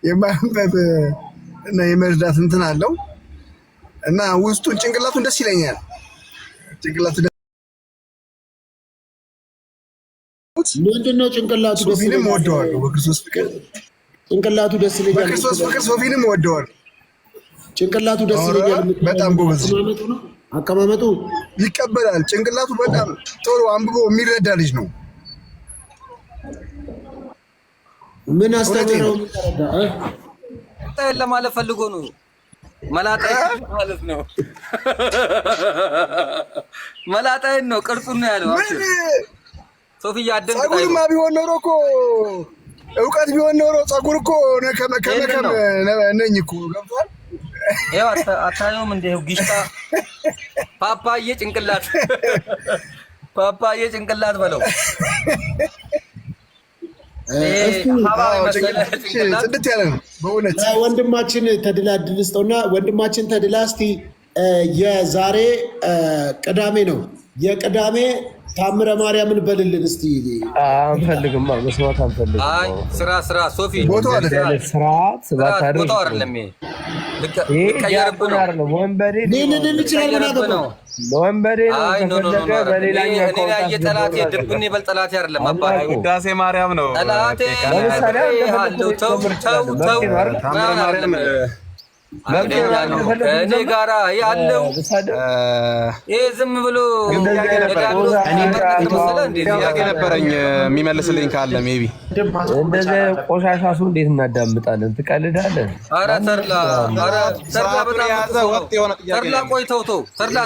የማንበብ እና የመርዳት እንትን አለው እና ውስጡን ጭንቅላቱን ደስ ይለኛል። ጭንቅላቱ ምንድነው? ጭንቅላቱ ደስ ይለኛል። ወደዋለሁ በክርስቶስ ፍቅር። ጭንቅላቱ ደስ ይለኛል። በክርስቶስ ፍቅር ሶፊንም ወደዋለሁ። ጭንቅላቱ ደስ ይለኛል። በጣም ጎበዝ አቀማመጡ ይቀበላል። ጭንቅላቱ በጣም ቶሎ አንብቦ የሚረዳ ልጅ ነው። ምን አስተምረው ለማለት ፈልጎ ነው። መላጣይን ማለት ነው። መላጣይን ነው ቅርጹን ነው ያለው። ሶፊያ አደም ጸጉርማ ቢሆን ኖሮ እኮ እውቀት ቢሆን ኖሮ ጸጉር እኮ ከመከም ነኝ እኮ ገብቷል። ያው አታየውም እንዴ ጊሽታ ፓፓዬ ጭንቅላት ፓፓዬ ጭንቅላት በለው። ጽድት ያለ ነው በእውነት። ወንድማችን ተድላ እድል ስጠውና ወንድማችን ተድላ እስቲ የዛሬ ቅዳሜ ነው የቅዳሜ ታምረ ማርያምን በልልን እስቲ። አንፈልግም መስማት አንፈልግም። አይ ስራ ሶፊ ቦታው አይደለም ስርዓት ባታደርግ ቦታው አይደለም። ወንበዴ ሊልን ይችላል ነው ወንበዴ ነው። በሌላኛው እኔ ላይ ጠላቴ ድብን ይበል ጠላቴ አይደለም አባቴ ውዳሴ ማርያም ነው ጠላቴ። ተው ታምረ ማርያም እኔ ጋራ ያለው ይሄ ዝም ብሎ ጥያቄ ነበረኝ የሚመልስልኝ ካለ ሜቢ። እንደዚህ ቆሻሻ ሰው እንዴት እናዳምጣለን? ትቀልዳለህ? ኧረ ተርላ ቆይ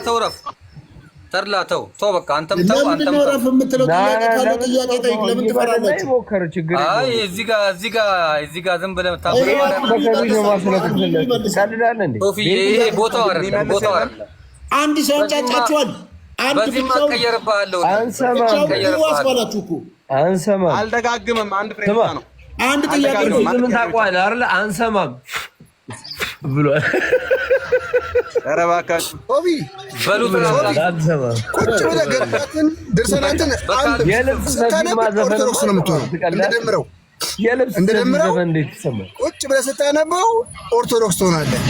ተው ረፍ ተርላ ተው በቃ አንተም ተው ረፍ የምትለው ጥያቄ ካለ ጥያቄ ጠይቅ። ለምን ትፈራላችሁ? አይ እዚህ ጋር ዝም ብለህ ታምረ ይሄ ቦታው አይደለም። አንድ ሰው ጫጫችኋል። በዚህ ማቀየርብሃለሁ። አንሰማም። አልደጋግምም። አንድ ፍሬ ነው። አንድ ጥያቄ ነው። ምን ታውቀዋለህ አይደል? አንሰማም ብሏል። ኧረ እባካችሁ ኦቢ በሉት ቁጭ ብለህ ገድላትን ድርሰናትን ስታነብ ኦርቶዶክስ ነው የምትሆነው። እንደደምረው ቁጭ ብለህ ስታነበው ኦርቶዶክስ ትሆናለህ።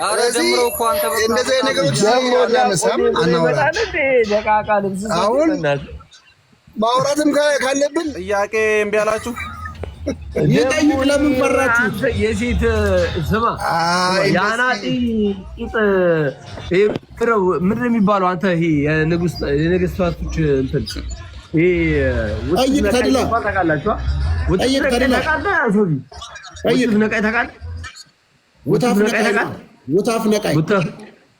ስለዚህ እንደዚህ ነገሮች አናነሳም፣ አናወራም። አሁን ማውራትም ካለብን ጥያቄ እምቢ አላችሁ ይጠይቅ። ለምን ፈራችሁት? የሴት ስማ የአናጢ ቂጥ ምንድን ነው የሚባለው? አንተ ይሄ የነገስታቶች እንትን ይሄ ጠይቅ ተድላ ታውቃላችሁ? ጠይቅ ተድላ ውታፍ ነቃይ ታውቃለህ? ውታፍ ነቃይ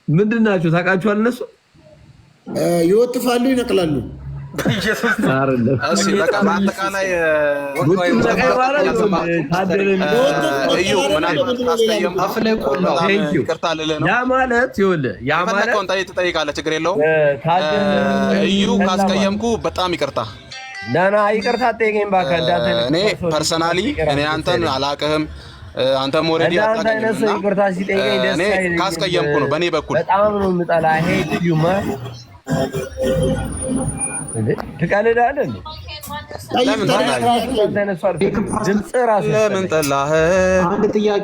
ምንድን ናቸው ታውቃችኋል? እነሱ ይወጥፋሉ፣ ይነቅላሉ። በአጠቃላይ ያ ማለት ትጠይቃለህ፣ ችግር የለውም። እዩ ካስቀየምኩ በጣም ይቅርታ። ናና ይቅርታ ጠይቀኝ እባክህ። እንዳንተ እኔ ፐርሰናሊ እኔ አንተን አላቅህም፣ አንተም ኦልሬዲ አታውቅኝም። ይቅርታ ሲጠይቀኝ ደስ አይለኝም። እኔ ካስቀየምኩ ነው በእኔ በኩል በጣም ነው የምጠላ። ሄድ ዩማ ትቀልዳለህ እንዴ? ለምን ጠላህ? አንድ ጥያቄ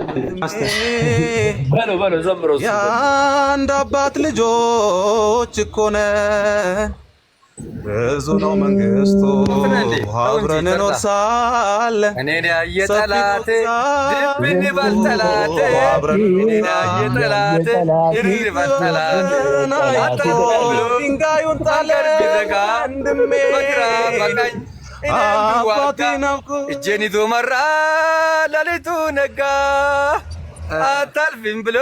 በለው ዘምሮ የአንድ አባት ልጆች እኮ ነን፣ ብዙ ነው መንግስቱ፣ አብረን እንወርሳለን። እኔን ያየ ጠላቴ ድብን በል ጠላቴ፣ እኔን ያየ ጠላቴ እርር በል ጠላቴ። ድንጋዩን ጣለ ወንድሜ አባቴን አውቆ እጄን ይዞ መራ ሌሊቱ ነጋ አታልፊም ብሎ